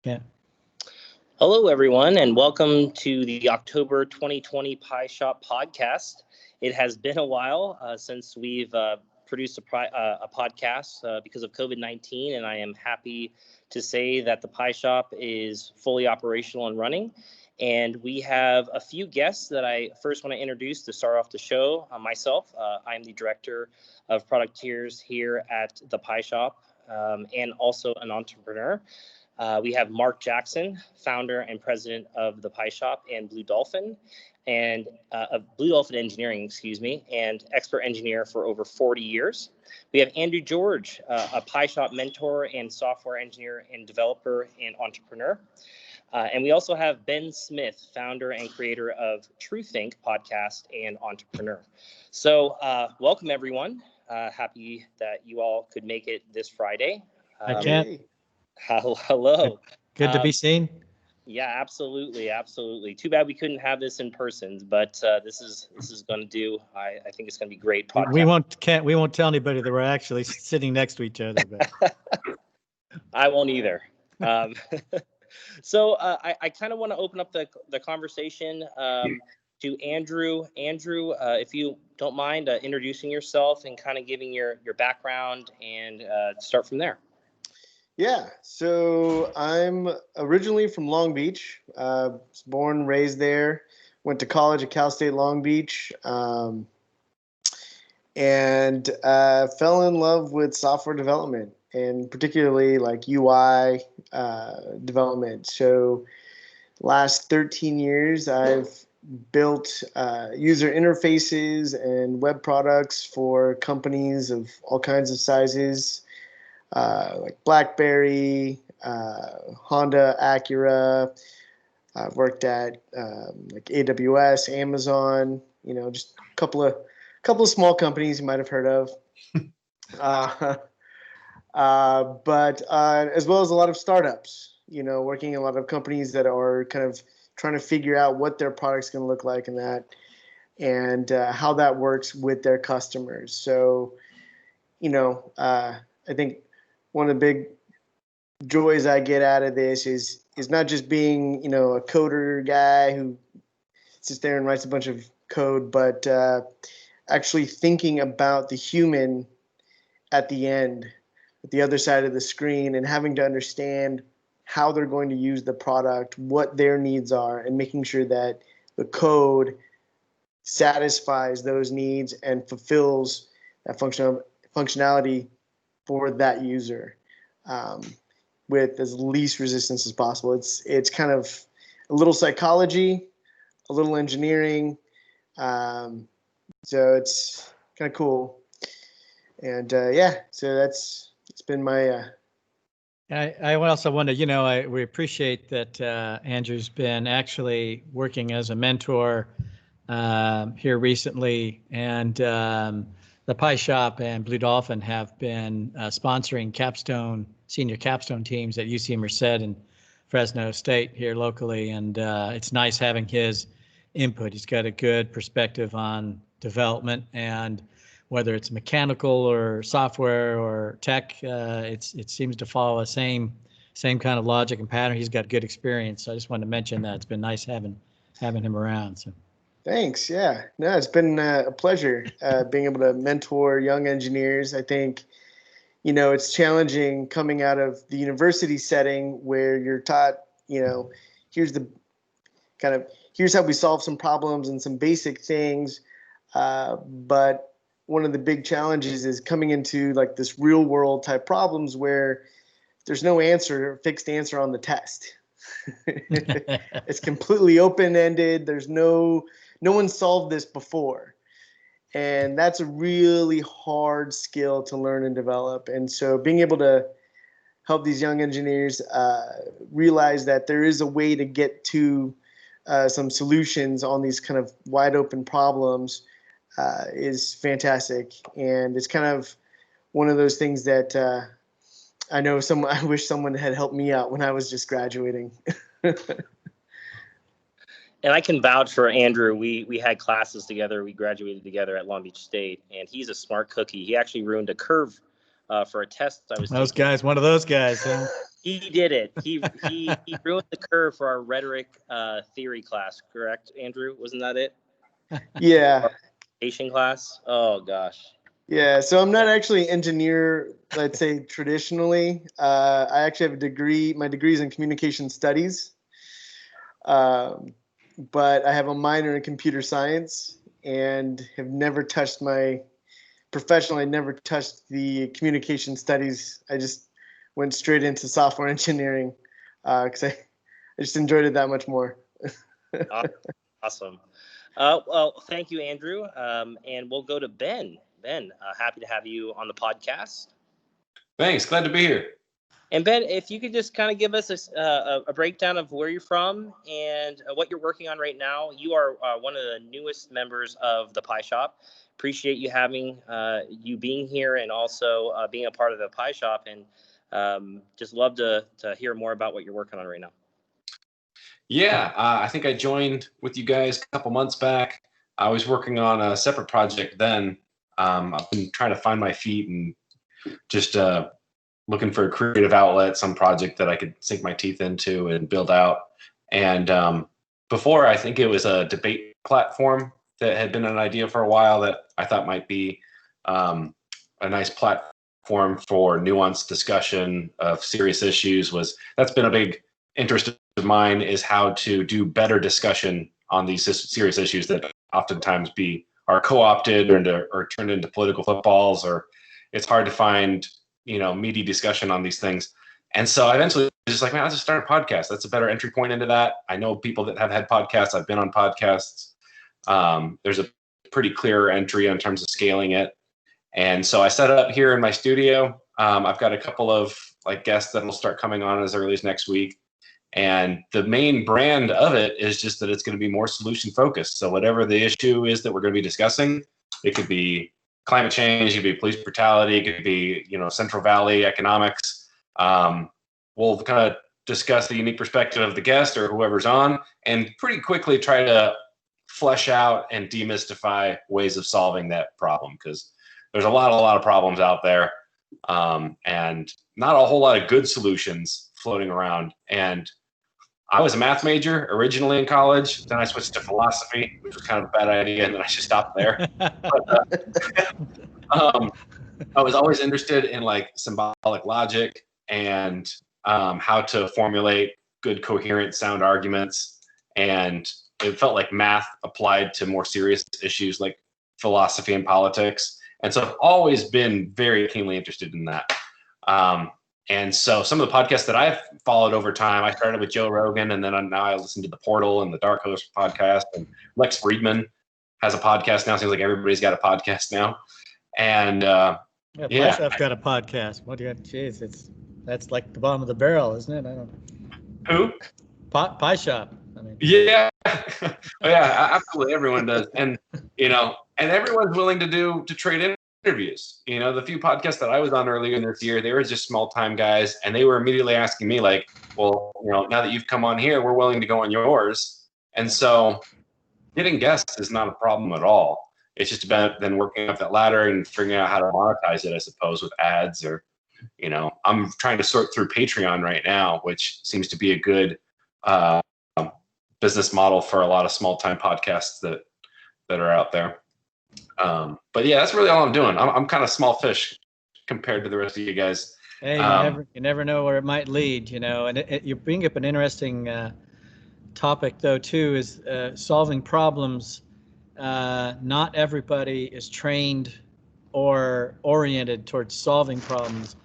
Yeah. Hello, everyone, and welcome to the October 2020 Pie Shop podcast. It has been a while since we've produced a podcast because of COVID-19, and I am happy to say that the Pie Shop is fully operational and running. And we have a few guests that I first want to introduce to start off the show. Myself, I'm the director of product tiers here at the Pie Shop and also an entrepreneur. We have Mark Jackson, founder and president of the Pie Shop and Blue Dolphin, and of Blue Dolphin Engineering, and expert engineer for over 40 years. We have Andrew George, a Pie Shop mentor and software engineer and developer and entrepreneur. And we also have Ben Smith, founder and creator of TrueThink podcast and entrepreneur. So welcome, everyone. Happy that you all could make it this Friday. I can. Hello. Good to be seen. Yeah, absolutely. Too bad we couldn't have this in person, but this is going to do. I think it's going to be great podcast. We won't tell anybody that we're actually sitting next to each other. But I won't either. So I kind of want to open up the conversation to Andrew. Andrew, if you don't mind introducing yourself and kind of giving your background and start from there. Yeah, so I'm originally from Long Beach. Was born and raised there. Went to college at Cal State Long Beach, and fell in love with software development, and particularly like UI development. So last 13 years, I've built user interfaces and web products for companies of all kinds of sizes. Like BlackBerry, Honda, Acura. I've worked at like AWS, Amazon. Just a couple of small companies you might have heard of. But as well as a lot of startups. Working in a lot of companies that are kind of trying to figure out what their product's going to look like and how that works with their customers. So, I think one of the big joys I get out of this is not just being, a coder guy who sits there and writes a bunch of code, but actually thinking about the human at the end, at the other side of the screen, and having to understand how they're going to use the product, what their needs are, and making sure that the code satisfies those needs and fulfills that functionality for that user with as least resistance as possible. It's kind of a little psychology, a little engineering, so it's kind of cool. And so it's been my. I also wonder, we appreciate that Andrew's been actually working as a mentor here recently, and the Pie Shop and Blue Dolphin have been sponsoring senior capstone teams at UC Merced and Fresno State here locally. And it's nice having his input. He's got a good perspective on development, and whether it's mechanical or software or tech, it seems to follow the same kind of logic and pattern. He's got good experience. So I just wanted to mention that it's been nice having him around. So. Thanks. Yeah, no, it's been a pleasure being able to mentor young engineers. I think, it's challenging coming out of the university setting where you're taught, here's how we solve some problems and some basic things. But one of the big challenges is coming into like this real world type problems where there's no fixed answer on the test. It's completely open-ended. There's no one solved this before. And that's a really hard skill to learn and develop. And so being able to help these young engineers realize that there is a way to get to some solutions on these kind of wide open problems is fantastic. And it's kind of one of those things that I wish someone had helped me out when I was just graduating. And I can vouch for Andrew. We had classes together. We graduated together at Long Beach State, and he's a smart cookie. He actually ruined a curve for a test I was taking. One of those guys. Huh? He did it. He ruined the curve for our rhetoric theory class, correct, Andrew? Wasn't that it? Yeah. Asian class? Oh gosh. Yeah, so I'm not actually an engineer, let's say traditionally. I actually have a degree. My degree is in communication studies, but I have a minor in computer science and have never touched professionally, never touched the communication studies. I just went straight into software engineering because I just enjoyed it that much more. Awesome. Well, thank you, Andrew. And we'll go to Ben. Ben, happy to have you on the podcast. Thanks. Glad to be here. And Ben, if you could just kind of give us a breakdown of where you're from and what you're working on right now. You are one of the newest members of the Pie Shop. Appreciate you having you being here and also being a part of the Pie Shop. And just love to hear more about what you're working on right now. Yeah, I think I joined with you guys a couple months back. I was working on a separate project then. I've been trying to find my feet and just looking for a creative outlet, some project that I could sink my teeth into and build out. And before, I think it was a debate platform that had been an idea for a while that I thought might be a nice platform for nuanced discussion of serious issues. That's been a big interest of mine, is how to do better discussion on these serious issues that oftentimes are co-opted or turned into political footballs, or it's hard to find, meaty discussion on these things. And so I eventually was just like, man, I'll just start a podcast. That's a better entry point into that. I know people that have had podcasts. I've been on podcasts. There's a pretty clear entry in terms of scaling it. And so I set it up here in my studio. I've got a couple of guests that will start coming on as early as next week. And the main brand of it is just that it's going to be more solution focused. So whatever the issue is that we're going to be discussing, it could be climate change, it could be police brutality, it could be, Central Valley economics. We'll kind of discuss the unique perspective of the guest or whoever's on, and pretty quickly try to flesh out and demystify ways of solving that problem, because there's a lot of problems out there, and not a whole lot of good solutions floating around. And I was a math major originally in college. Then I switched to philosophy, which was kind of a bad idea, and then I just stopped there. But, I was always interested in symbolic logic and how to formulate good, coherent, sound arguments. And it felt like math applied to more serious issues like philosophy and politics. And so I've always been very keenly interested in that. And so some of the podcasts that I've followed over time, I started with Joe Rogan, and then now I listen to The Portal and the Dark Horse podcast. And Lex Friedman has a podcast now. Seems like everybody's got a podcast now. And Pie Shop's got a podcast. What do you got? Jeez, that's like the bottom of the barrel, isn't it? I don't know. Who? Pie Shop. I mean, yeah. Yeah, absolutely. Everyone does. And, and everyone's willing to trade interviews. The few podcasts that I was on earlier in this year, they were just small time guys, and they were immediately asking me well, now that you've come on here, we're willing to go on yours. And so getting guests is not a problem at all. It's just about then working up that ladder and figuring out how to monetize it, I suppose, with ads or, I'm trying to sort through Patreon right now, which seems to be a good business model for a lot of small time podcasts that are out there. But yeah, that's really all I'm doing. I'm kind of small fish compared to the rest of you guys. Hey, you never know where it might lead, and you bring up an interesting topic though too, is solving problems. Not everybody is trained or oriented towards solving problems.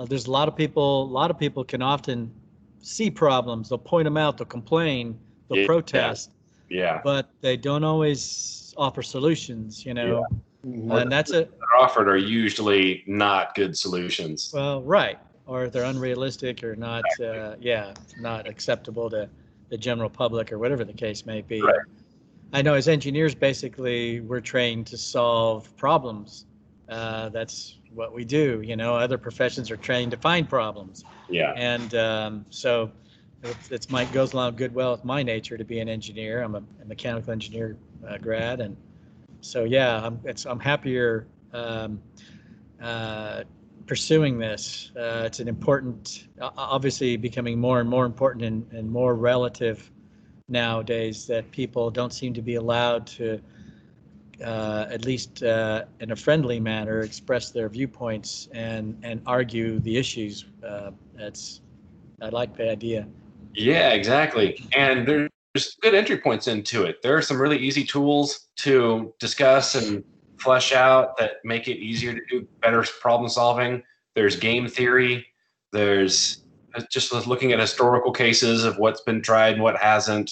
There's a lot of people can often see problems. They'll point them out, they'll complain, they'll protest. Yeah. But they don't always offer solutions, Yeah. And that's it. That are offered are usually not good solutions. Well, right. Or they're unrealistic or not, not acceptable to the general public or whatever the case may be. Right. I know as engineers, basically, we're trained to solve problems. That's what we do. Other professions are trained to find problems. Yeah. And so it goes along well with my nature to be an engineer. I'm a mechanical engineer grad, and so I'm happier pursuing this. It's an important, obviously becoming more and more important and more relative nowadays, that people don't seem to be allowed to, at least in a friendly manner, express their viewpoints and argue the issues. I like the idea. Yeah, exactly. And there's good entry points into it. There are some really easy tools to discuss and flesh out that make it easier to do better problem solving. There's game theory. There's just looking at historical cases of what's been tried and what hasn't.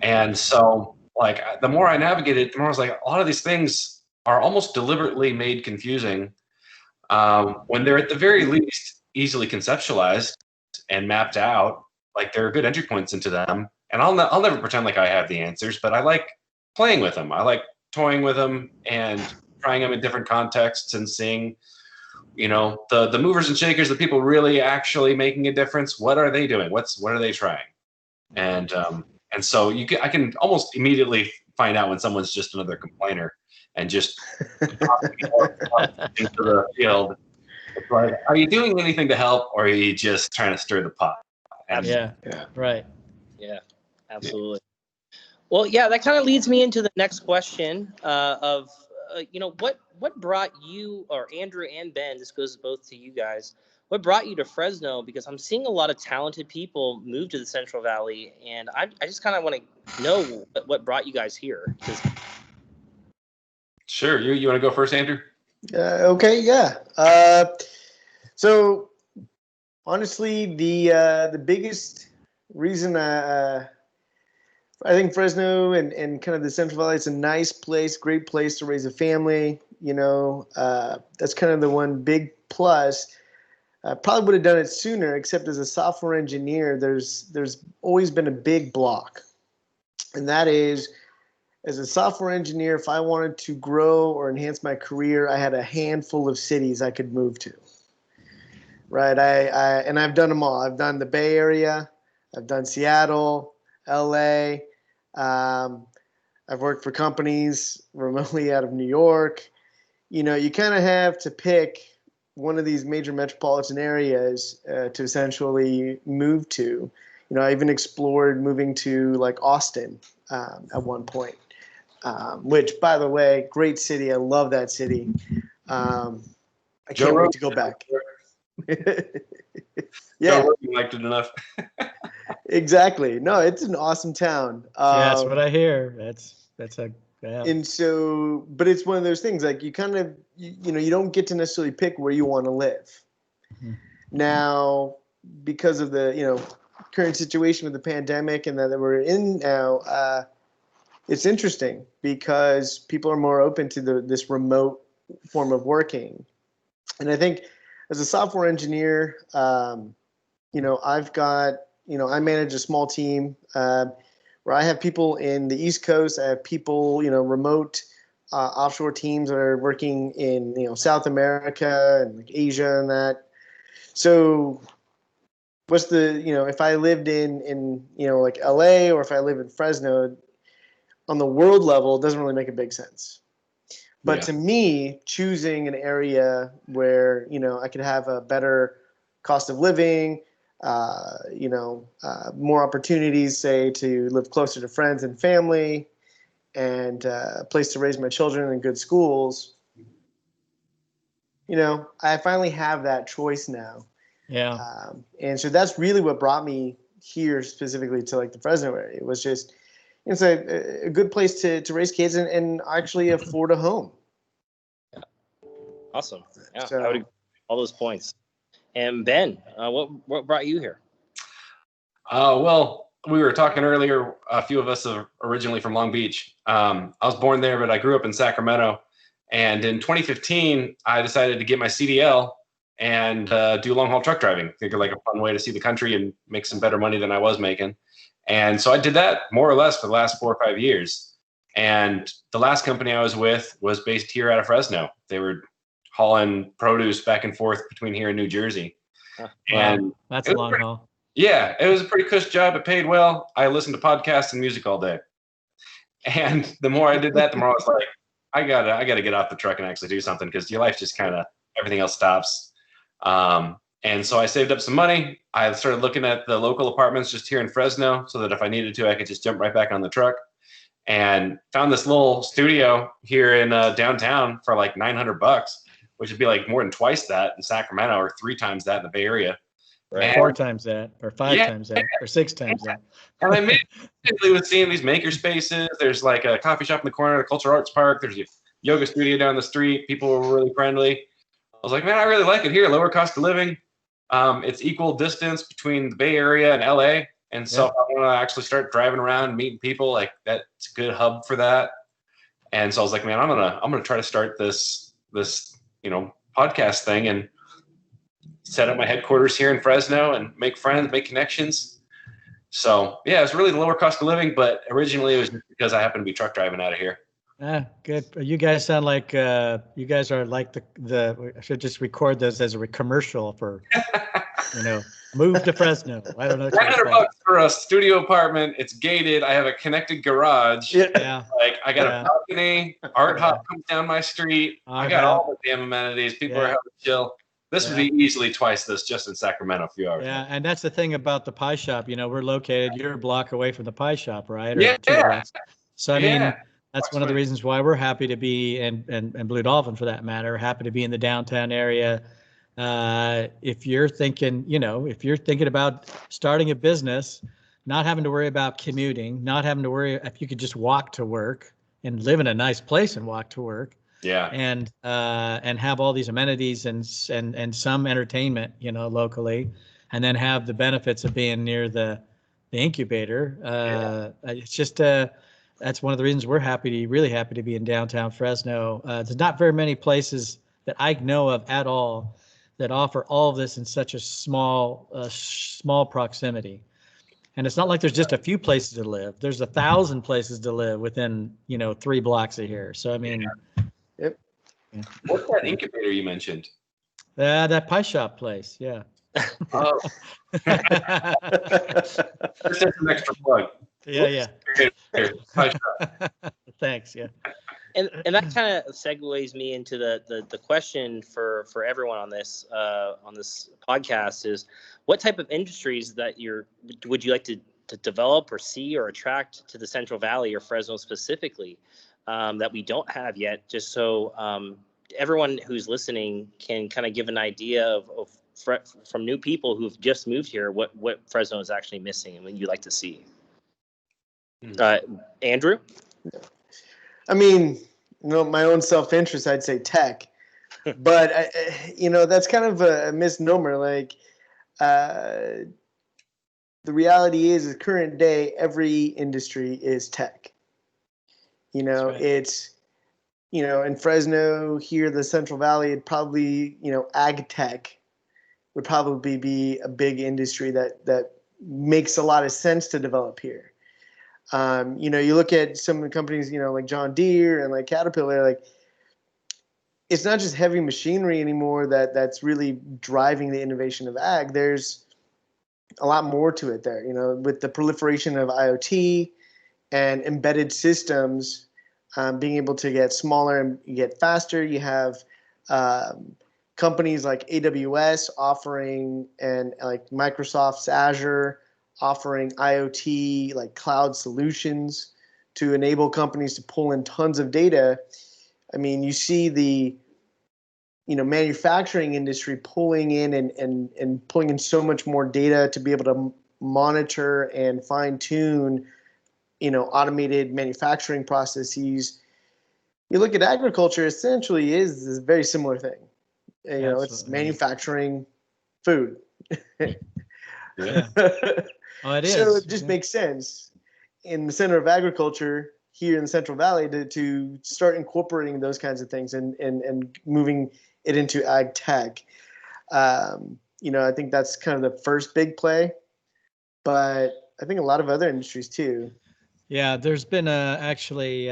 And so, like, the more I navigated, the more I was like, a lot of these things are almost deliberately made confusing when they're at the very least easily conceptualized and mapped out. Like, there are good entry points into them. And I'll never pretend like I have the answers, but I like playing with them. I like toying with them and trying them in different contexts and seeing, the movers and shakers, the people really actually making a difference. What are they doing? What are they trying? And so I can almost immediately find out when someone's just another complainer and just into the field. It's like, are you doing anything to help, or are you just trying to stir the pot? Yeah, right. Yeah, absolutely. Well, yeah, that kind of leads me into the next question of what brought you, or Andrew and Ben, this goes both to you guys, what brought you to Fresno? Because I'm seeing a lot of talented people move to the Central Valley, and I just kind of want to know what brought you guys here. Sure. You want to go first, Andrew? Okay, yeah. So honestly, the biggest reason I think Fresno and kind of the Central Valley, it's a nice place, great place to raise a family. That's kind of the one big plus. Probably would have done it sooner, except as a software engineer, there's always been a big block. And that is, as a software engineer, if I wanted to grow or enhance my career, I had a handful of cities I could move to. Right? And I've done them all. I've done the Bay Area. I've done Seattle, LA. I've worked for companies remotely out of New York. You kind of have to pick one of these major metropolitan areas to essentially move to. I even explored moving to like Austin at one point, which, by the way, great city. I love that city. I can't wait to go back. Yeah, Joe liked it enough. Exactly. No, it's an awesome town. That's what I hear. That's a. Yeah. And so, but it's one of those things, like you kind of, you don't get to necessarily pick where you want to live. Mm-hmm. Now, because of the, current situation with the pandemic and that we're in now, it's interesting because people are more open to this remote form of working. And I think as a software engineer, I've got, I manage a small team, where I have people in the East Coast. I have people, remote offshore teams that are working in, South America and like Asia and that. So what's the, if I lived in like LA, or if I live in Fresno, on the world level, it doesn't really make a big sense. But to me, choosing an area where, I could have a better cost of living, more opportunities, say, to live closer to friends and family, and a place to raise my children in good schools. I finally have that choice now. Yeah. And so that's really what brought me here, specifically to like the Fresno area. It was just, it's a good place to raise kids and actually afford a home. Yeah. Awesome. Yeah, So, I would agree with all those points. And Ben, what brought you here? Well, we were talking earlier. A few of us are originally from Long Beach. I was born there, but I grew up in Sacramento. And in 2015, I decided to get my CDL and do long haul truck driving. Figured like a fun way to see the country and make some better money than I was making. And so I did that more or less for the last 4 or 5 years. And the last company I was with was based here out of Fresno. They were hauling produce back and forth between here and New Jersey. And that's a long haul. Yeah, it was a pretty cush job. It paid well. I listened to podcasts and music all day. And the more I did that, the more I was like, I gotta get off the truck and actually do something, because your life just kind of everything else stops. And so I saved up some money. I started looking at the local apartments just here in Fresno so that if I needed to, I could just jump right back on the truck, and found this little studio here in downtown for like $900, which would be like more than twice that in Sacramento or 3 times that in the Bay Area. Right. And, 4 times that, or 5 times that, or 6 times that. And I immediately was seeing these maker spaces. There's like a coffee shop in the corner, a cultural arts park. There's a yoga studio down the street. People were really friendly. I was like, man, I really like it here. Lower cost of living. It's equal distance between the Bay Area and LA. And so if I want to actually start driving around and meeting people, like that's a good hub for that. And so I was like, man, I'm gonna try to start this podcast thing and set up my headquarters here in Fresno and make friends, make connections. So yeah, it's really the lower cost of living, but originally it was just because I happened to be truck driving out of here. Good. You guys sound like you guys are like the. I should just record this as a commercial for, move to Fresno. I don't know. $900 for a studio apartment. It's gated. I have a connected garage. Yeah. Like I got a balcony. Art Hop comes down my street. I got all the damn amenities. People are having chill. This would be easily twice this just in Sacramento a few hours. Yeah, and that's the thing about the pie shop. We're located. You're a block away from the pie shop, right? Or Yeah. 2 blocks. So I mean, that's one of the reasons why we're happy to be, and Blue Dolphin for that matter, happy to be in the downtown area. If you're thinking, about starting a business, not having to worry about commuting, not having to worry if you could just walk to work and live in a nice place and walk to work. Yeah. And have all these amenities and some entertainment, locally, and then have the benefits of being near the incubator. It's just that's one of the reasons we're really happy to be in downtown Fresno. There's not very many places that I know of at all that offer all of this in such a small proximity. And it's not like there's just a few places to live. There's 1,000 places to live within 3 blocks of here. So I mean. Yep. What's that incubator you mentioned? That pie shop place. Yeah. Oh. Just an extra plug. Yeah. Pie shop. Thanks. Yeah. And that kind of segues me into the question for everyone on this podcast is, what type of industries that would you like to develop or see or attract to the Central Valley or Fresno specifically, that we don't have yet, just so everyone who's listening can kind of give an idea of from new people who've just moved here, what Fresno is actually missing and what you'd like to see. Andrew? I mean, my own self-interest, I'd say tech, but that's kind of a misnomer. Like, the reality is current day, every industry is tech. Right. It's, in Fresno here, the Central Valley, it'd probably, ag tech would probably be a big industry that makes a lot of sense to develop here. You look at some of the companies, like John Deere and like Caterpillar, like it's not just heavy machinery anymore that's really driving the innovation of ag. There's a lot more to it there, with the proliferation of IoT and embedded systems, being able to get smaller and get faster. You have companies like AWS offering, and like Microsoft's Azure offering IoT, like cloud solutions to enable companies to pull in tons of data. I mean, you see the manufacturing industry pulling in and pulling in so much more data to be able to monitor and fine tune automated manufacturing processes. You look at agriculture, essentially is a very similar thing. It's manufacturing food. Yeah. Oh, it is. So it just makes sense in the center of agriculture here in the Central Valley to start incorporating those kinds of things and moving it into ag tech. I think that's kind of the first big play, but I think a lot of other industries too. Yeah, there's been there's actually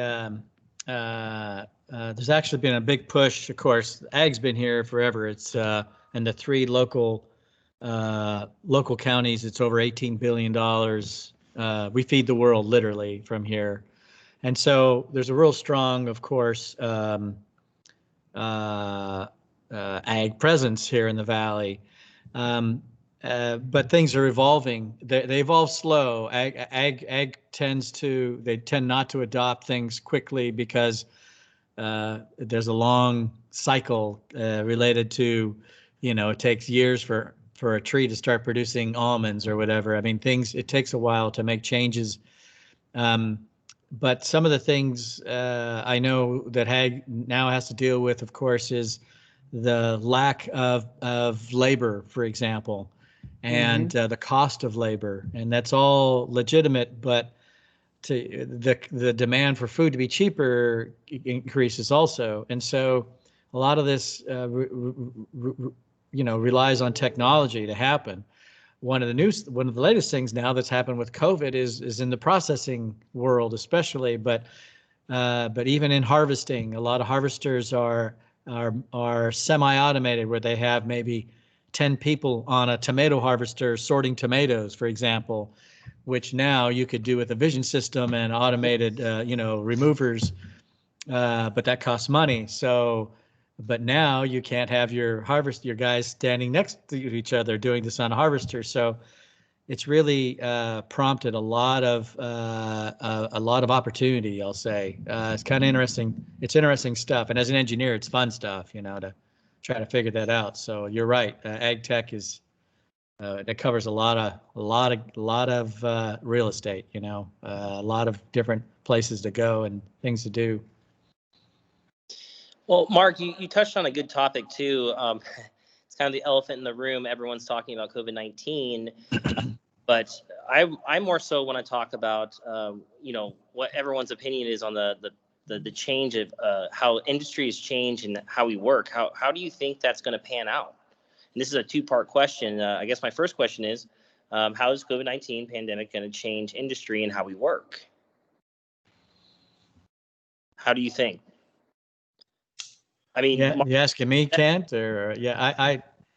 been a big push. Of course, ag's been here forever. It's in the 3 local counties. It's over $18 billion. We feed the world literally from here. And so there's a real strong, of course, ag presence here in the valley. But things are evolving. They evolve slow. Ag tend not to adopt things quickly because there's a long cycle related to, it takes years for a tree to start producing almonds or whatever. I mean, it takes a while to make changes. But some of the things I know that ag now has to deal with, of course, is the lack of labor, for example, and the cost of labor, and that's all legitimate. But the demand for food to be cheaper increases also, and so a lot of this, relies on technology to happen. One of the latest things now that's happened with COVID is in the processing world, especially, but even in harvesting, a lot of harvesters are semi-automated, where they have maybe 10 people on a tomato harvester sorting tomatoes, for example, which now you could do with a vision system and automated, removers, but that costs money. So, but now you can't have your guys standing next to each other doing this on a harvester. So it's really prompted a lot of opportunity, I'll say. It's kind of interesting. It's interesting stuff. And as an engineer, it's fun stuff, to try to figure that out. So you're right. Ag tech is that covers a lot of real estate. A lot of different places to go and things to do. Well, Mark, you touched on a good topic too. It's kind of the elephant in the room. Everyone's talking about COVID-19, but I more so want to talk about what everyone's opinion is on the change of how industries change and how we work. How do you think that's going to pan out? And this is a two-part question. I guess my first question is, how is COVID-19 pandemic going to change industry and how we work? How do you think? I mean, yeah, you asking me, Kent, or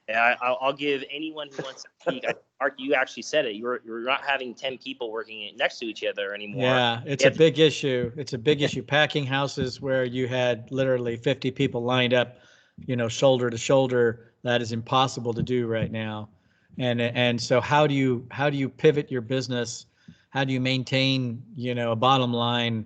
I'll give anyone who wants to speak. Mark, you actually said it. You're not having 10 people working next to each other anymore. Yeah, it's a big issue. It's a big issue. Packing houses where you had literally 50 people lined up, shoulder to shoulder. That is impossible to do right now. And so how do you pivot your business? How do you maintain, a bottom line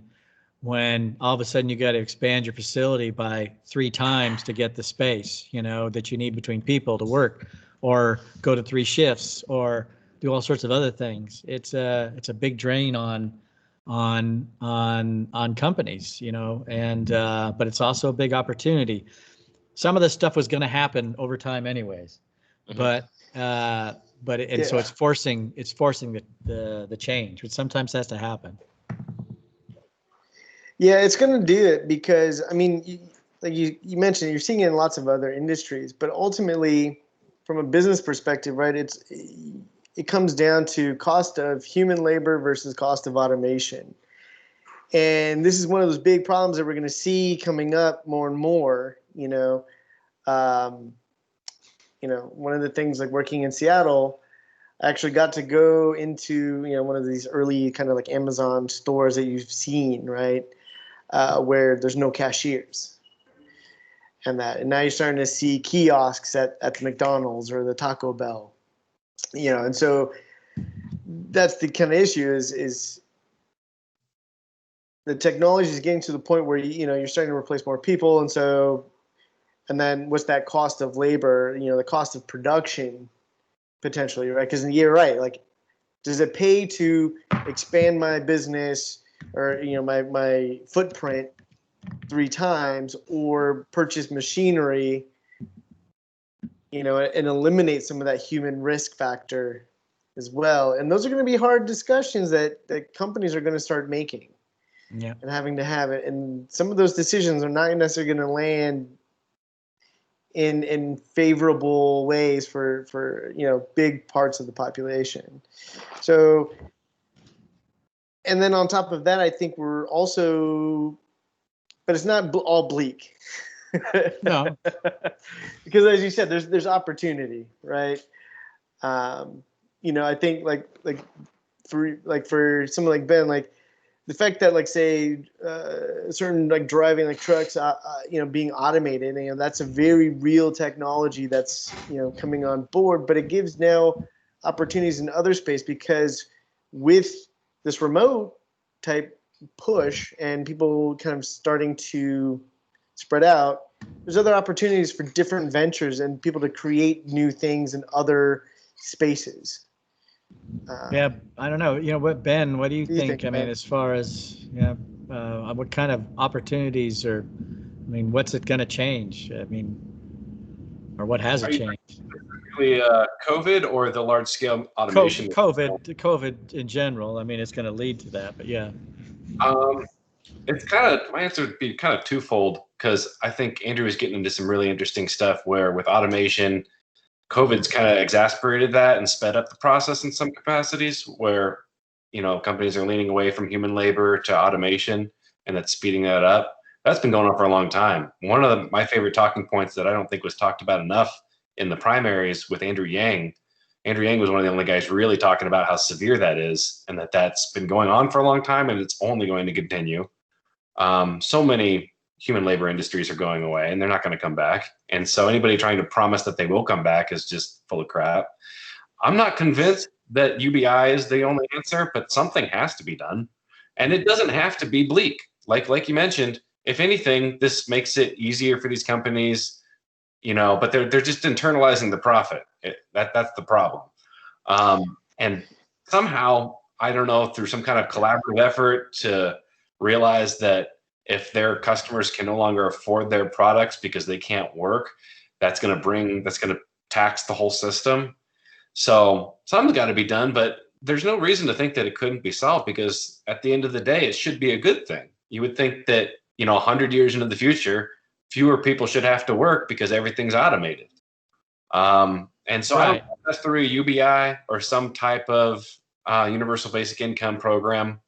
when all of a sudden you got to expand your facility by 3 times to get the space, that you need between people to work, or go to 3 shifts, or do all sorts of other things. It's a big drain on companies, and but it's also a big opportunity. Some of this stuff was going to happen over time anyways, so it's forcing the change, which sometimes has to happen. Yeah, it's going to do it because, I mean, like you mentioned, you're seeing it in lots of other industries, but ultimately, from a business perspective, right, it comes down to cost of human labor versus cost of automation. And this is one of those big problems that we're going to see coming up more and more, one of the things, like working in Seattle, I actually got to go into, one of these early kind of like Amazon stores that you've seen, right? Where there's no cashiers, and now you're starting to see kiosks at the McDonald's or the Taco Bell, and so that's the kind of issue is the technology is getting to the point where you're starting to replace more people, and then what's that cost of labor, the cost of production potentially, right? Because you're right, like, does it pay to expand my business or my footprint 3 times, or purchase machinery, and eliminate some of that human risk factor as well? And those are going to be hard discussions that companies are going to start making, and having to have it. And some of those decisions are not necessarily going to land in favorable ways for big parts of the population. So. And then on top of that, I think we're also, but it's not all bleak. No, because as you said, there's opportunity, right? I think like for someone like Ben, like the fact that, like, say, certain, like, driving, like, trucks, being automated, that's a very real technology that's, coming on board. But it gives now opportunities in other space, because with this remote type push and people kind of starting to spread out, there's other opportunities for different ventures and people to create new things in other spaces. Yeah, I don't know. Ben, what do you think? I mean, Ben? as far as, what kind of opportunities what's it going to change? I mean, or what has it changed? Specifically, COVID or the large scale automation? COVID in general. I mean, it's going to lead to that, but yeah. It's my answer would be kind of twofold, because I think Andrew is getting into some really interesting stuff where with automation, COVID's kind of exacerbated that and sped up the process in some capacities where, companies are leaning away from human labor to automation, and that's speeding that up. That's been going on for a long time. One of my favorite talking points that I don't think was talked about enough in the primaries with Andrew Yang. Andrew Yang was one of the only guys really talking about how severe that is, and that's been going on for a long time, and it's only going to continue. So many human labor industries are going away, and they're not going to come back. And so anybody trying to promise that they will come back is just full of crap. I'm not convinced that UBI is the only answer, but something has to be done. And it doesn't have to be bleak. Like you mentioned, if anything, this makes it easier for these companies, but they're just internalizing the profit. That's the problem. And somehow, I don't know, through some kind of collaborative effort to realize that if their customers can no longer afford their products because they can't work, that's going to tax the whole system. So something's got to be done, but there's no reason to think that it couldn't be solved, because at the end of the day, it should be a good thing. You would think that, 100 years into the future, fewer people should have to work because everything's automated. And so I don't know if that's through UBI or some type of universal basic income program.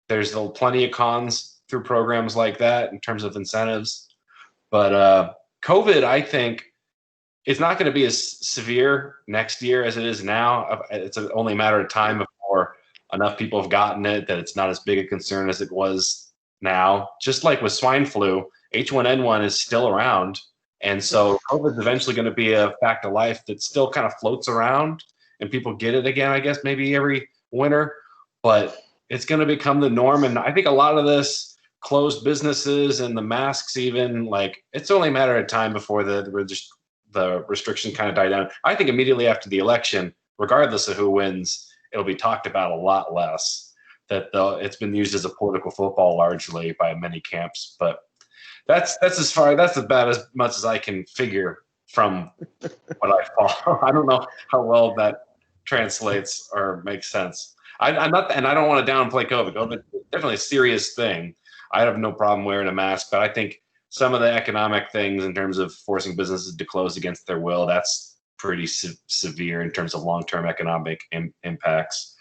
There's plenty of cons through programs like that in terms of incentives. But COVID, I think, is not going to be as severe next year as it is now. It's only a matter of time before enough people have gotten it that it's not as big a concern as it was now. Just like with swine flu, H1N1 is still around. And so COVID is eventually going to be a fact of life that still kind of floats around, and people get it again, I guess, maybe every winter. But it's going to become the norm. And I think a lot of this closed businesses and the masks, even, like, it's only a matter of time before the restriction kind of die down. I think immediately after the election, regardless of who wins, it'll be talked about a lot less. That it's been used as a political football largely by many camps. But that's about as much as I can figure from what I follow. I don't know how well that translates or makes sense. I'm not, and I don't want to downplay COVID. COVID is definitely a serious thing. I have no problem wearing a mask, but I think some of the economic things in terms of forcing businesses to close against their will, that's pretty severe in terms of long-term economic impacts.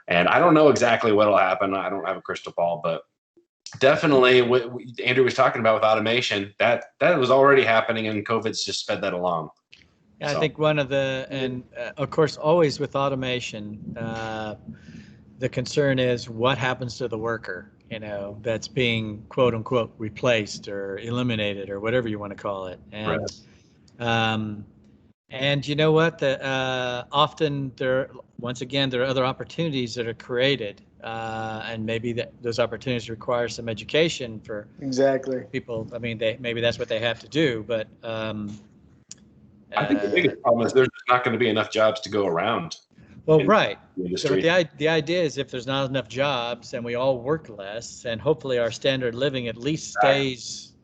And I don't know exactly what will happen. I don't have a crystal ball, but definitely what Andrew was talking about with automation, that was already happening, and COVID's just sped that along. Yeah, so. I think of course, always with automation, the concern is what happens to the worker, that's being quote unquote replaced or eliminated or whatever you want to call it. And, right. And you know what? Often there are other opportunities that are created, and maybe those opportunities require some education for people. I mean, maybe that's what they have to do, but I think the biggest problem is there's not going to be enough jobs to go around. Well, right. So the idea is, if there's not enough jobs and we all work less, and hopefully our standard of living at least stays,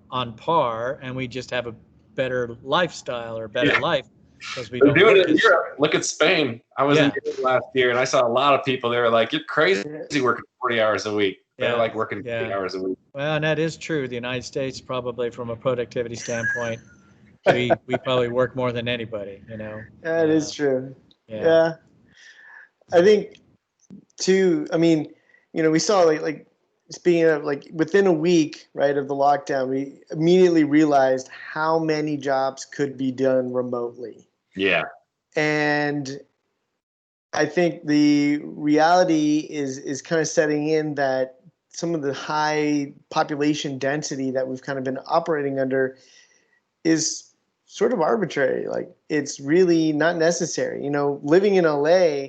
on par, and we just have a better lifestyle or better life, because we don't doing it in Europe. Look at Spain. I was in Europe last year, and I saw a lot of people. They were like, "You're crazy working 40 hours a week." They're like working 8 hours a week. Well, and that is true. The United States, probably from a productivity standpoint, we probably work more than anybody. That is true. Yeah. I think too. I mean, we saw like speaking of, like, within a week, right, of the lockdown, we immediately realized how many jobs could be done remotely. Yeah. And I think the reality is kind of setting in that some of the high population density that we've kind of been operating under is sort of arbitrary. Like, it's really not necessary. Living in LA,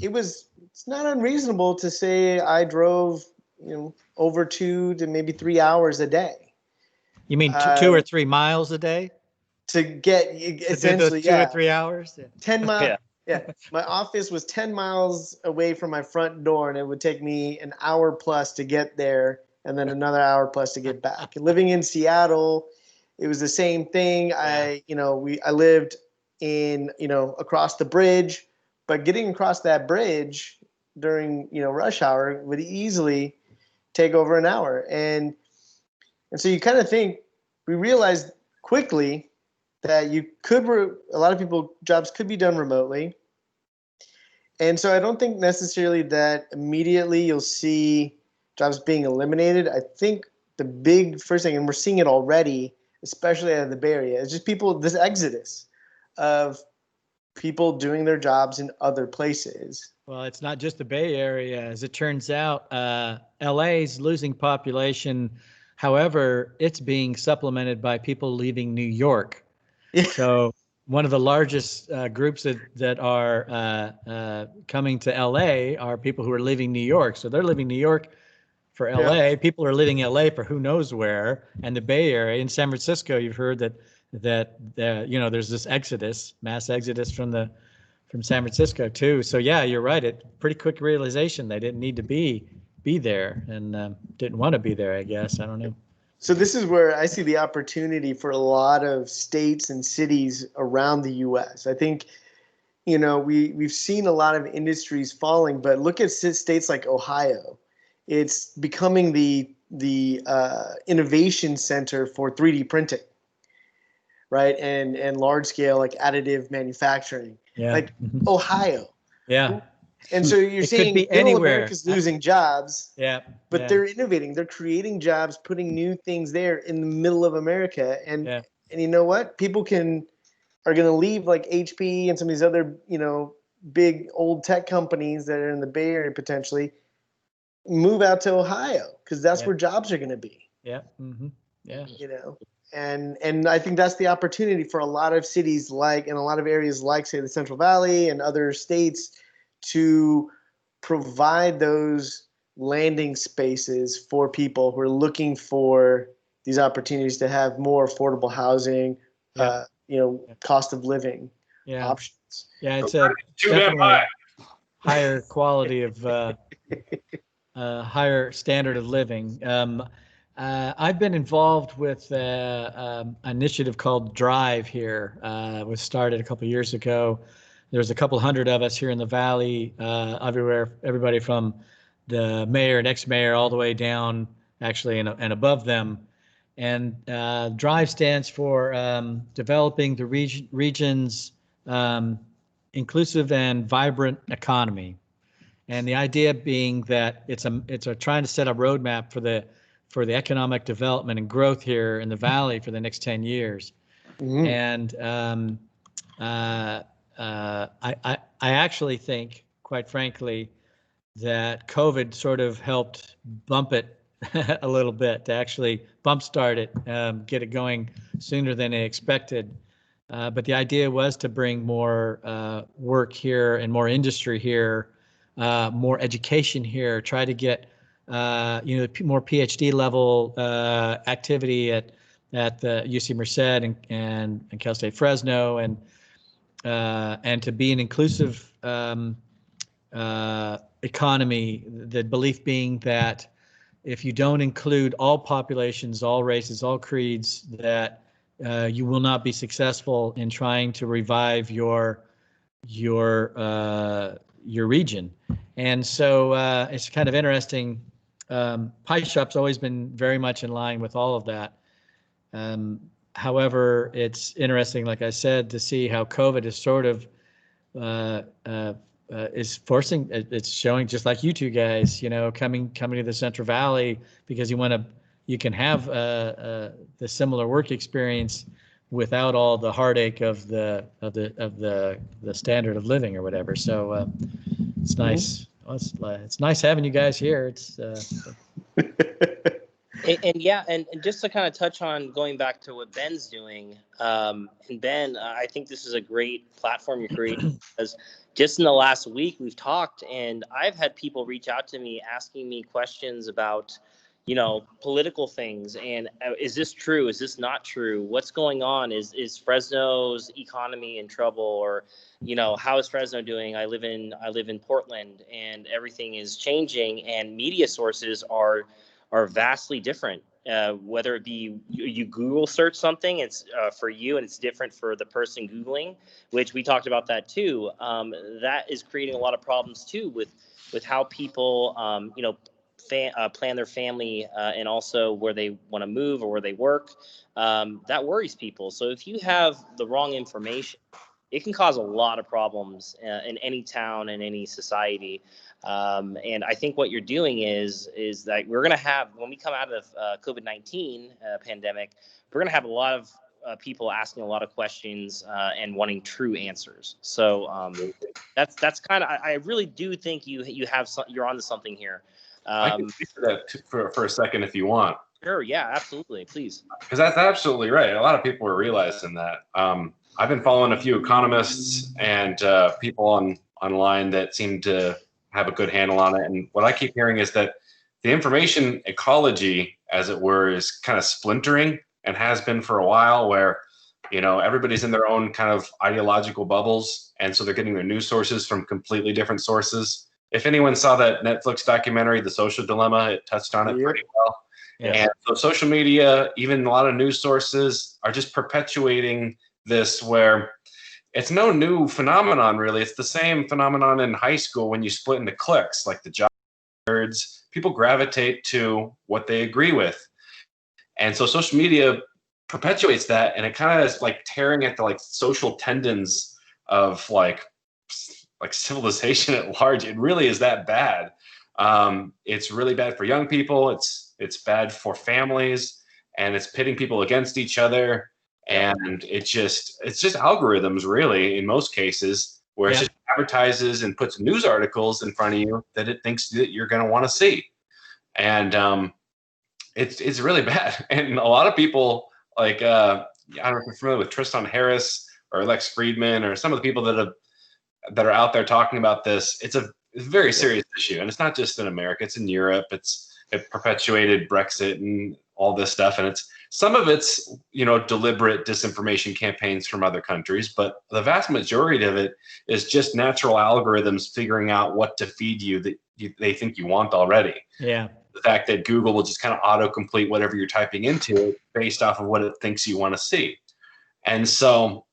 it's not unreasonable to say I drove, over 2 to maybe 3 hours a day. You mean 2 or 3 miles a day? To get essentially, to do those 2 or 3 hours? 10 miles. Yeah. Yeah. My office was 10 miles away from my front door, and it would take me an hour plus to get there and then another hour plus to get back. Living in Seattle, it was the same thing. I lived in, across the bridge, but getting across that bridge during, rush hour would easily take over an hour. And so you kind of think, we realized quickly that a lot of jobs could be done remotely. And so I don't think necessarily that immediately you'll see jobs being eliminated. I think the big first thing, and we're seeing it already, especially out of the Bay Area, is just this exodus of people doing their jobs in other places. Well, it's not just the Bay Area. As it turns out, LA's losing population. However, it's being supplemented by people leaving New York. Yeah. So one of the largest groups that are coming to LA are people who are leaving New York. So they're leaving New York for LA. Yeah. People are leaving LA for who knows where. And the Bay Area, in San Francisco, you've heard that there's this mass exodus from San Francisco too. So yeah, you're right. Pretty quick realization they didn't need to be there and didn't want to be there, I guess. I don't know. So this is where I see the opportunity for a lot of states and cities around the U.S. I think, we've seen a lot of industries falling, but look at states like Ohio. It's becoming the innovation center for 3D printing, right? And large scale, like, additive manufacturing. Yeah. Like Mhm. Ohio. Yeah. And so you're It seeing could be middle anywhere. America's losing jobs. Yeah. But yeah. they're innovating. They're creating jobs, putting new things there in the middle of America. And you know what? People are going to leave, like HP and some of these other, big old tech companies that are in the Bay Area potentially, move out to Ohio because that's where jobs are going to be. Yeah. Mm-hmm. Yeah. And I think that's the opportunity for a lot of cities in a lot of areas like, say, the Central Valley and other states to provide those landing spaces for people who are looking for these opportunities to have more affordable housing, cost of living options. Yeah, it's a definitely higher quality of higher standard of living. I've been involved with an initiative called Drive here. It was started a couple of years ago. There's a couple hundred of us here in the Valley, everybody from the mayor and ex-mayor all the way down, actually, and above them. And Drive stands for developing the region's inclusive and vibrant economy. And the idea being that it's trying to set a roadmap for the economic development and growth here in the Valley for the next 10 years. Mm-hmm. And I actually think, quite frankly, that COVID sort of helped bump it a little bit, to actually bump start it, get it going sooner than they expected. But the idea was to bring more work here and more industry here, more education here, try to get more PhD level activity at the UC Merced and Cal State Fresno, and to be an inclusive economy. The belief being that if you don't include all populations, all races, all creeds, that you will not be successful in trying to revive your region. And so it's kind of interesting. Pie Shop's always been very much in line with all of that. However, it's interesting, like I said, to see how COVID is sort of is forcing. It's showing, just like you two guys, coming to the Central Valley because you can have the similar work experience without all the heartache of the standard of living or whatever. So it's nice. It's nice having you guys here. It's and just to kind of touch on going back to what Ben's doing, and Ben, I think this is a great platform you're creating, because just in the last week we've talked, and I've had people reach out to me asking me questions about, political things, and is this true? Is this not true? What's going on? Is Fresno's economy in trouble? Or, how is Fresno doing? I live in Portland, and everything is changing, and media sources are vastly different. Whether it be you Google search something, it's for you, and it's different for the person Googling, which we talked about that too. That is creating a lot of problems too with how people, plan their family, and also where they want to move or where they work. That worries people. So if you have the wrong information, it can cause a lot of problems in any town and any society. And I think what you're doing is that we're going to have, when we come out of COVID-19 pandemic, we're going to have a lot of people asking a lot of questions and wanting true answers. So that's kind of, I really do think you're onto something here. I can speak to that for a second if you want. Sure. Yeah, absolutely. Please. Because that's absolutely right. A lot of people are realizing that. I've been following a few economists and people online that seem to have a good handle on it. And what I keep hearing is that the information ecology, as it were, is kind of splintering, and has been for a while, where, everybody's in their own kind of ideological bubbles. And so they're getting their news sources from completely different sources. If anyone saw that Netflix documentary, The Social Dilemma, it touched on it pretty well. Yeah. And so social media, even a lot of news sources, are just perpetuating this, where it's no new phenomenon, really. It's the same phenomenon in high school when you split into cliques, like the jock nerds. People gravitate to what they agree with. And so social media perpetuates that, and it kind of is like tearing at the social tendons of like civilization at large. It really is that bad. It's really bad for young people. It's bad for families, and it's pitting people against each other. And it's just algorithms, really, in most cases, where it just advertises and puts news articles in front of you that it thinks that you're going to want to see. And it's really bad. And a lot of people, I don't know if you're familiar with Tristan Harris or Lex Friedman or some of the people that are out there talking about this. It's a very serious issue, and it's not just in America. It's in Europe. It perpetuated Brexit and all this stuff, and some of it's deliberate disinformation campaigns from other countries, but the vast majority of it is just natural algorithms figuring out what to feed you that they think you want already. Yeah. The fact that Google will just kind of autocomplete whatever you're typing into based off of what it thinks you want to see. And so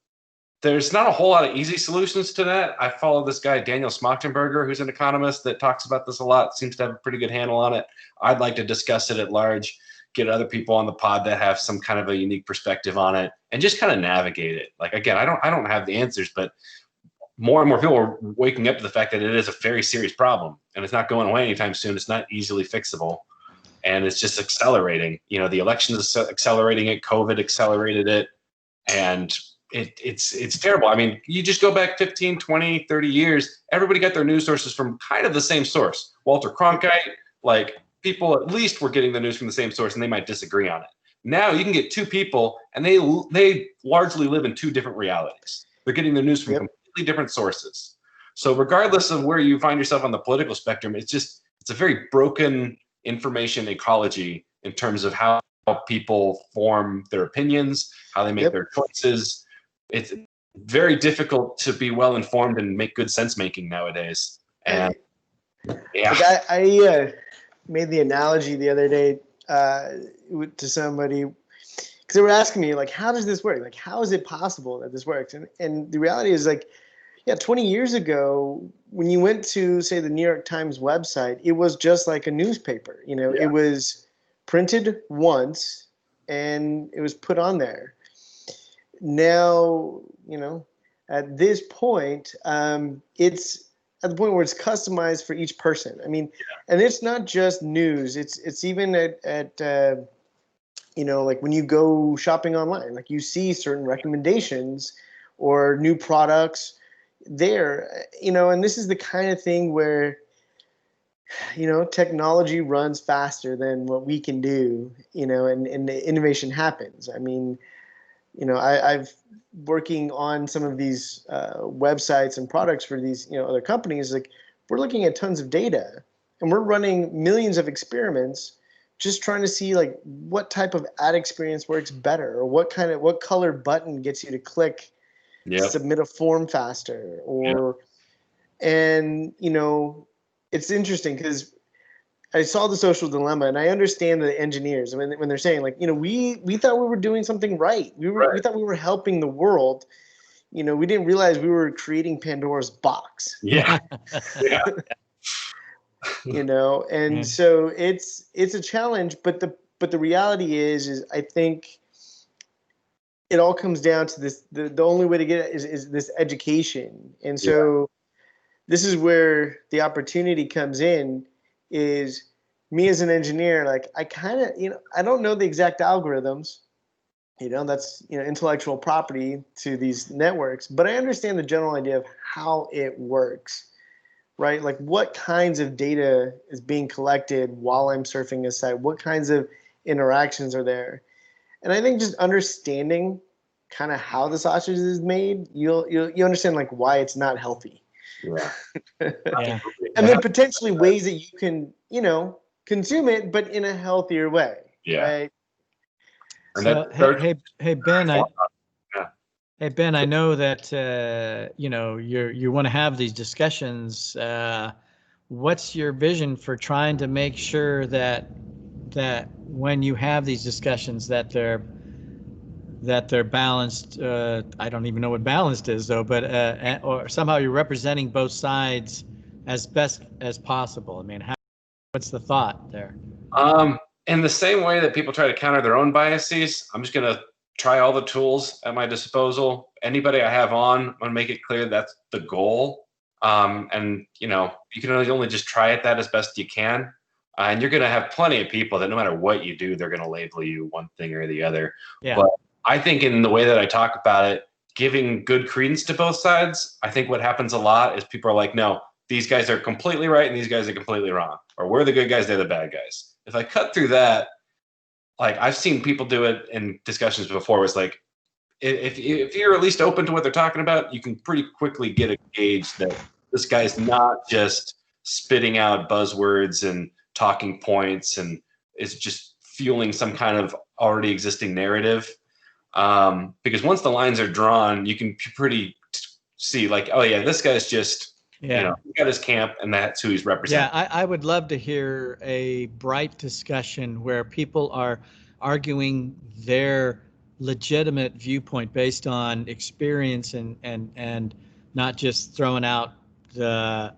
there's not a whole lot of easy solutions to that. I follow this guy, Daniel Smachtenberger, who's an economist that talks about this a lot, seems to have a pretty good handle on it. I'd like to discuss it at large, get other people on the pod that have some kind of a unique perspective on it, and just kind of navigate it. Again, I don't have the answers, but more and more people are waking up to the fact that it is a very serious problem, and it's not going away anytime soon. It's not easily fixable, and it's just accelerating. The election is accelerating it. COVID accelerated it, and it's terrible. I mean, you just go back 15, 20, 30 years, everybody got their news sources from kind of the same source. Walter Cronkite, people at least were getting the news from the same source, and they might disagree on it. Now you can get two people, and they largely live in two different realities. They're getting their news from completely different sources. So regardless of where you find yourself on the political spectrum, it's a very broken information ecology in terms of how people form their opinions, how they make their choices. It's very difficult to be well informed and make good sense making nowadays. And I made the analogy the other day to somebody, because they were asking me, how does this work? How is it possible that this works? And the reality is 20 years ago, when you went to, say, the New York Times website, it was just like a newspaper. It was printed once and it was put on there. Now, at this point, it's at the point where it's customized for each person. I mean, and it's not just news. It's even at like when you go shopping online, like you see certain recommendations or new products there, and this is the kind of thing where, technology runs faster than what we can do, and the innovation happens. I mean, I've working on some of these websites and products for these, other companies. Like, we're looking at tons of data, and we're running millions of experiments, just trying to see like what type of ad experience works better, or what color button gets you to click, submit a form faster, or and it's interesting because I saw The Social Dilemma, and I understand the engineers when they're saying like, we thought we were doing something right. We thought we were helping the world. We didn't realize we were creating Pandora's box. Yeah. Yeah. And so it's a challenge, but the reality is I think it all comes down to this. The only way to get it is this education, and so this is where the opportunity comes in. Is me as an engineer, like I kind of, I don't know the exact algorithms, that's, intellectual property to these networks, but I understand the general idea of how it works, right? Like what kinds of data is being collected while I'm surfing a site, what kinds of interactions are there. And I think just understanding kind of how the sausage is made, you understand like why it's not healthy. Yeah. Yeah. And then potentially ways that you can, consume it, but in a healthier way. Yeah. Right. So, hey Ben, hey Ben, I know that you want to have these discussions. What's your vision for trying to make sure that when you have these discussions that they're balanced? I don't even know what balanced is though, but or somehow you're representing both sides as best as possible. I mean, what's the thought there? In the same way that people try to counter their own biases, I'm just going to try all the tools at my disposal. Anybody I have on, I'm going to make it clear that's the goal. And you can only just try at that as best you can. And you're going to have plenty of people that no matter what you do, they're going to label you one thing or the other. Yeah. But I think in the way that I talk about it, giving good credence to both sides, I think what happens a lot is people are like, no, these guys are completely right and these guys are completely wrong. Or we're the good guys, they're the bad guys. If I cut through that, like I've seen people do it in discussions before, where it's like, if you're at least open to what they're talking about, you can pretty quickly get a gauge that this guy's not just spitting out buzzwords and talking points and is just fueling some kind of already existing narrative. Because once the lines are drawn, you can pretty see like, oh yeah, this guy's just, he got his camp and that's who he's representing. Yeah, I would love to hear a bright discussion where people are arguing their legitimate viewpoint based on experience and not just throwing out the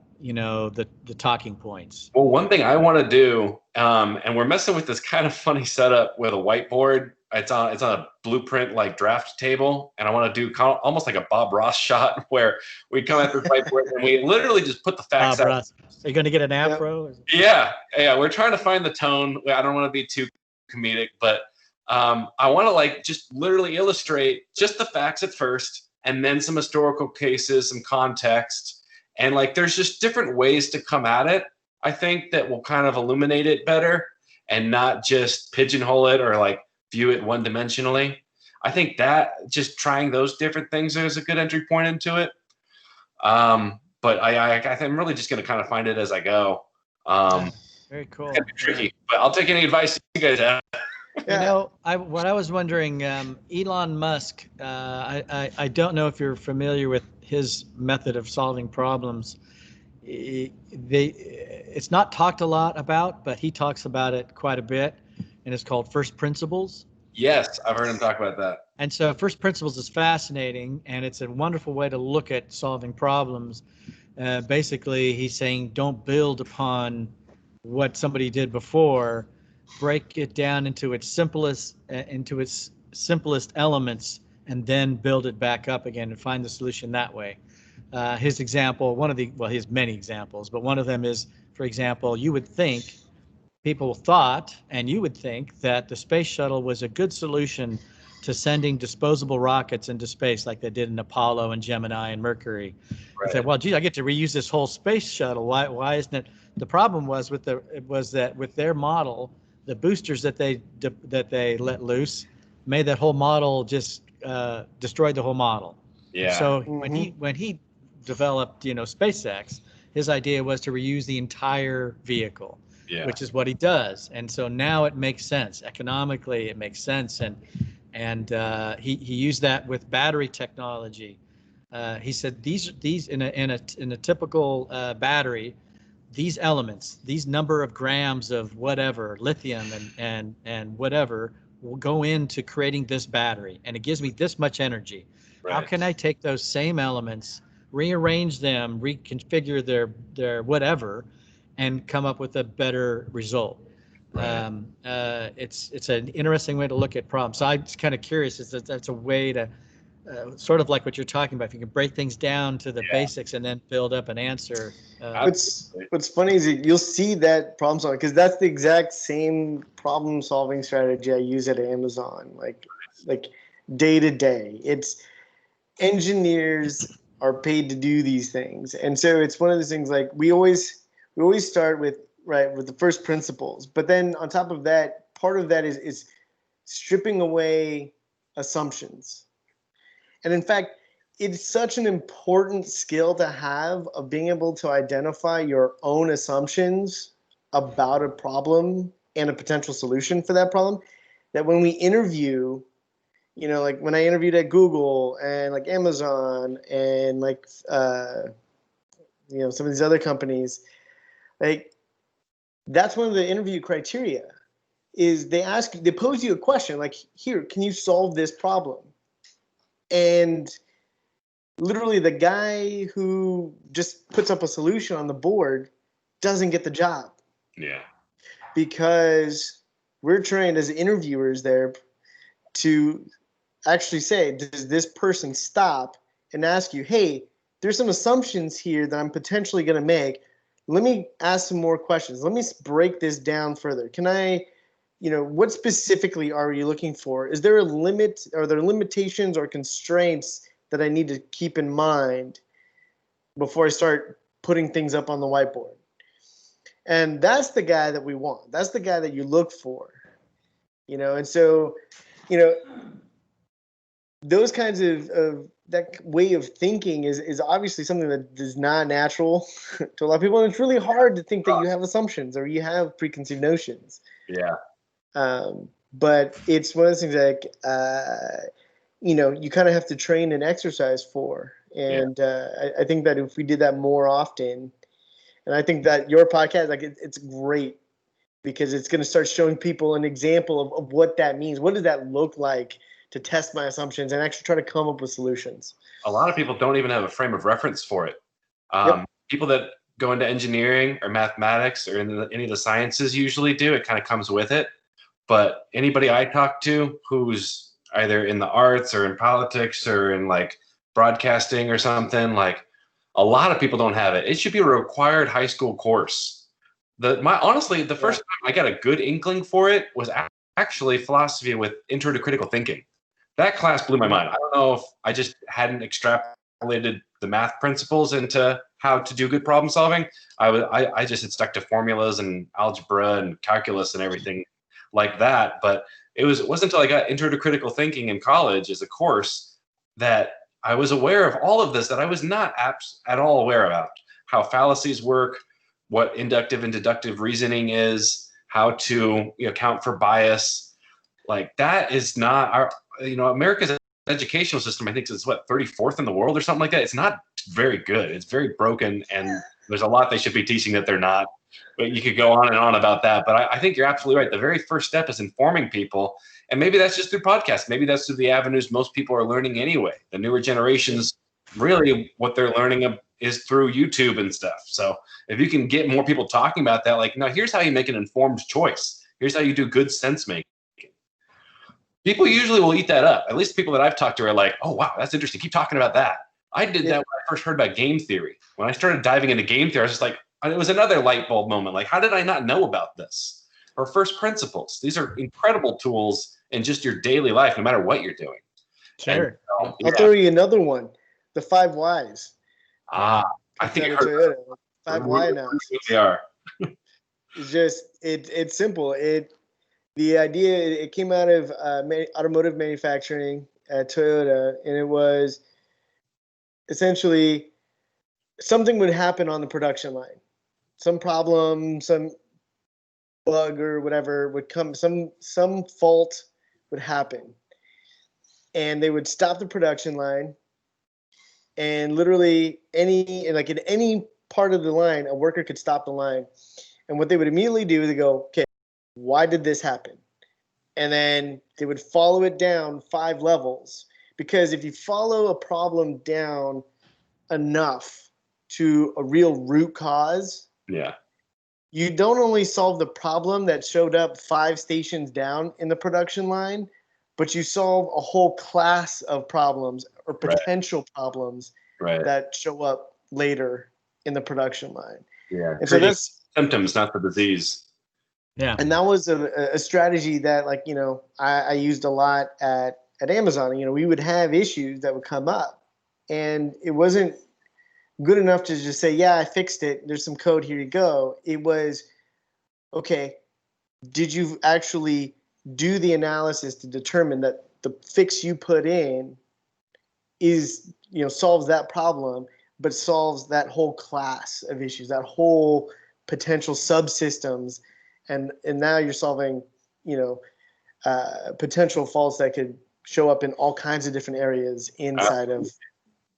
talking points. Well, one thing I want to do, and we're messing with this kind of funny setup with a whiteboard. It's on a blueprint like draft table, and I want to do almost like a Bob Ross shot where we come at this whiteboard and we literally just put the facts out. Ross. Are you going to get an afro? Yeah. We're trying to find the tone. I don't want to be too comedic, but I want to like just literally illustrate just the facts at first, and then some historical cases, some context, and like there's just different ways to come at it. I think that will kind of illuminate it better and not just pigeonhole it or like view it one-dimensionally. I think that just trying those different things is a good entry point into it. But I'm really just going to kind of find it as I go. Very cool. It's tricky, but I'll take any advice you guys have. What I was wondering, Elon Musk, I don't know if you're familiar with his method of solving problems. It's not talked a lot about, but he talks about it quite a bit, and it's called First Principles. Yes, I've heard him talk about that. And so First Principles is fascinating, and it's a wonderful way to look at solving problems. Basically, he's saying don't build upon what somebody did before. Break it down into its simplest elements, and then build it back up again and find the solution that way. His example, he has many examples, but one of them is, for example, you would think people thought, and you would think, that the space shuttle was a good solution to sending disposable rockets into space like they did in Apollo and Gemini and Mercury. Right. You say, well, gee, I get to reuse this whole space shuttle. Why isn't it? The problem was that with their model, the boosters that they let loose made that whole model just destroyed the whole model. Yeah. So when he developed, SpaceX, his idea was to reuse the entire vehicle, which is what he does. And so now it makes sense economically. It makes sense, and he used that with battery technology. He said these in a typical battery, these elements, these number of grams of whatever lithium and whatever will go into creating this battery, and it gives me this much energy. Right. How can I take those same elements, rearrange them, reconfigure their whatever, and come up with a better result? Right. It's an interesting way to look at problems. So I'm just kind of curious. That's a way to sort of like what you're talking about. If you can break things down to the basics and then build up an answer. What's funny is you'll see that problem solving, because that's the exact same problem solving strategy I use at Amazon, like day to day. It's engineers are paid to do these things, and so it's one of those things, like we always start with the first principles, but then on top of that, part of that is stripping away assumptions. And in fact, it's such an important skill to have, of being able to identify your own assumptions about a problem and a potential solution for that problem, that when we interview, like when I interviewed at Google and like Amazon and like, some of these other companies, like that's one of the interview criteria, is they pose you a question like, here, can you solve this problem? And literally the guy who just puts up a solution on the board doesn't get the job. Yeah. Because we're trained as interviewers there to actually say, does this person stop and ask you, hey, there's some assumptions here that I'm potentially going to make. Let me ask some more questions. Let me break this down further. Can I, what specifically are you looking for? Is there a limit? Are there limitations or constraints that I need to keep in mind before I start putting things up on the whiteboard? And that's the guy that we want. That's the guy that you look for, and so, those kinds of that way of thinking is obviously something that is not natural to a lot of people. And it's really hard to think that you have assumptions or you have preconceived notions. Yeah. But it's one of those things like, you kind of have to train and exercise for. And I think that if we did that more often, and I think that your podcast, like it's great, because it's going to start showing people an example of what that means. What does that look like to test my assumptions and actually try to come up with solutions? A lot of people don't even have a frame of reference for it. People that go into engineering or mathematics or any of the sciences usually do. It kind of comes with it. But anybody I talk to who's either in the arts or in politics or in like broadcasting or something, like a lot of people don't have it. It should be a required high school course. Honestly, the first time I got a good inkling for it was actually philosophy with Intro to Critical Thinking. That class blew my mind. I don't know if I just hadn't extrapolated the math principles into how to do good problem solving. I just had stuck to formulas and algebra and calculus and everything like that. But it wasn't until I got Intro to Critical Thinking in college as a course that I was aware of all of this that I was not at all aware about. How fallacies work, what inductive and deductive reasoning is, how to account for bias. Like that is not our, America's educational system, I think, is 34th in the world or something like that. It's not very good. It's very broken, and there's a lot they should be teaching that they're not. But you could go on and on about that. But I think you're absolutely right. The very first step is informing people, and maybe that's just through podcasts. Maybe that's through the avenues most people are learning anyway. The newer generations, really, what they're learning is through YouTube and stuff. So if you can get more people talking about that, like, no, here's how you make an informed choice. Here's how you do good sense making. People usually will eat that up. At least people that I've talked to are like, oh, wow, that's interesting. Keep talking about that. I did that when I first heard about game theory. When I started diving into game theory, I was just like, it was another light bulb moment. Like, how did I not know about this? or first principles. These are incredible tools in just your daily life, no matter what you're doing. Sure. And, I'll throw you another one. The 5 whys. I think I heard Toyota. 5 why analysis. They are. It's just it's simple. The idea it came out of automotive manufacturing at Toyota, and it was essentially something would happen on the production line. Some problem, some bug or whatever would come, some fault would happen. And they would stop the production line, and literally in any part of the line, a worker could stop the line. And what they would immediately do is they go, okay, why did this happen? And then they would follow it down 5 levels. Because if you follow a problem down enough to a real root cause, you don't only solve the problem that showed up 5 stations down in the production line, but you solve a whole class of problems or potential problems that show up later in the production line. Yeah. And so that's symptoms, not the disease. Yeah. And that was a strategy that, I used a lot at Amazon. We would have issues that would come up, and it wasn't good enough to just say, yeah, I fixed it. There's some code, here you go. It was, okay, did you actually do the analysis to determine that the fix you put in is, solves that problem, but solves that whole class of issues, that whole potential subsystems. And now you're solving, potential faults that could show up in all kinds of different areas inside of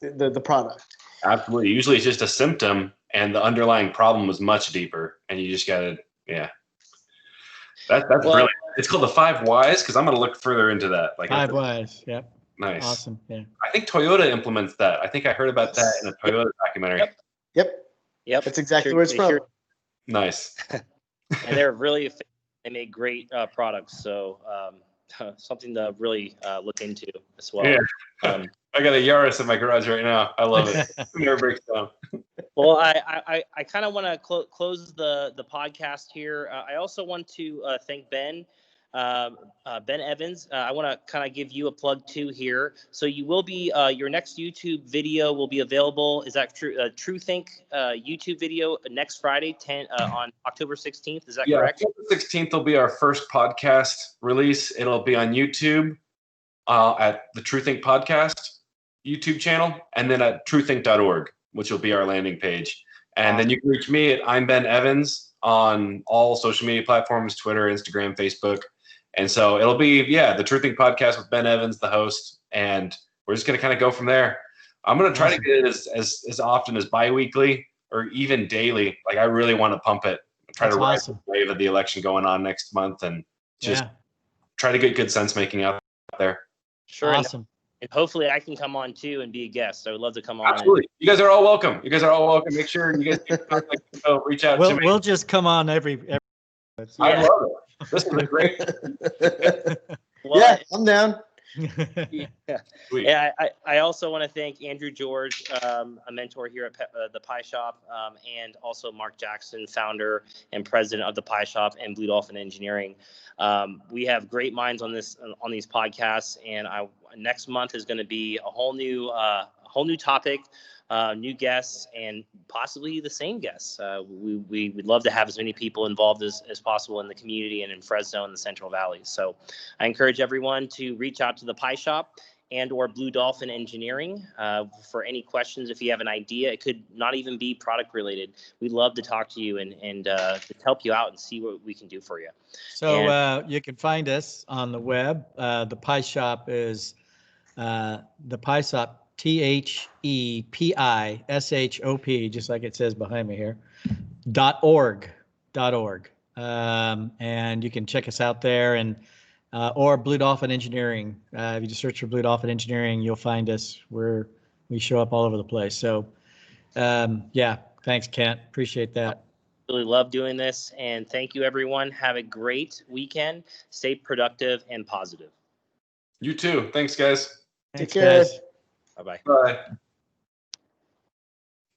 the product. Absolutely. Usually it's just a symptom, and the underlying problem was much deeper, and you just got to, That's brilliant. It's called the 5 whys, because I'm going to look further into that. 5 whys. Yep. Nice. Awesome. Yeah. I think Toyota implements that. I think I heard about that in a Toyota documentary. Yep. That's exactly where it's from. Nice. And they're really, they make great products. So something to really look into as well. Yeah. I got a Yaris in my garage right now. I love it. It never breaks down. Well, I kind of want to close the podcast here. I also want to thank Ben Evans. I want to kind of give you a plug too here. So you will be your next YouTube video will be available. Is that true? TrueThink YouTube video next Friday, on October 16th. Is that correct? October 16th will be our first podcast release. It'll be on YouTube at the TrueThink podcast YouTube channel, and then at truethink.org, which will be our landing page. And then you can reach me at I'm Ben Evans on all social media platforms, Twitter, Instagram, Facebook. And so it'll be, the TrueThink podcast with Ben Evans, the host, and we're just going to kind of go from there. I'm going to try to get it as often as bi-weekly or even daily. Like, I really want to pump it, try to ride the wave of the election going on next month, and just try to get good sense making out there. Sure. Awesome. And hopefully I can come on too and be a guest. I would love to come on. Absolutely. You guys are all welcome. Make sure you guys reach out to me. We'll just come on every I love it. This is great. I'm down. I also want to thank Andrew George, a mentor here at the Pie Shop, and also Mark Jackson, founder and president of the Pie Shop and Blue Dolphin Engineering. We have great minds on these podcasts, and next month is going to be a whole new topic, new guests, and possibly the same guests. We would love to have as many people involved as possible in the community and in Fresno and the Central Valley. So I encourage everyone to reach out to the Pie Shop and or Blue Dolphin Engineering for any questions. If you have an idea, it could not even be product related. We'd love to talk to you and to help you out and see what we can do for you. So you can find us on the web. The Pie Shop is the Pie Shop, THEPISHOP, just like it says behind me here, .org. And you can check us out there, and or Blue Dolphin Engineering. If you just search for Blue Dolphin Engineering, you'll find us where we show up all over the place. So thanks, Kent. Appreciate that. Really love doing this, and thank you, everyone. Have a great weekend. Stay productive and positive. You too. Thanks, guys. Thanks, Take care. guys. Bye-bye. Bye.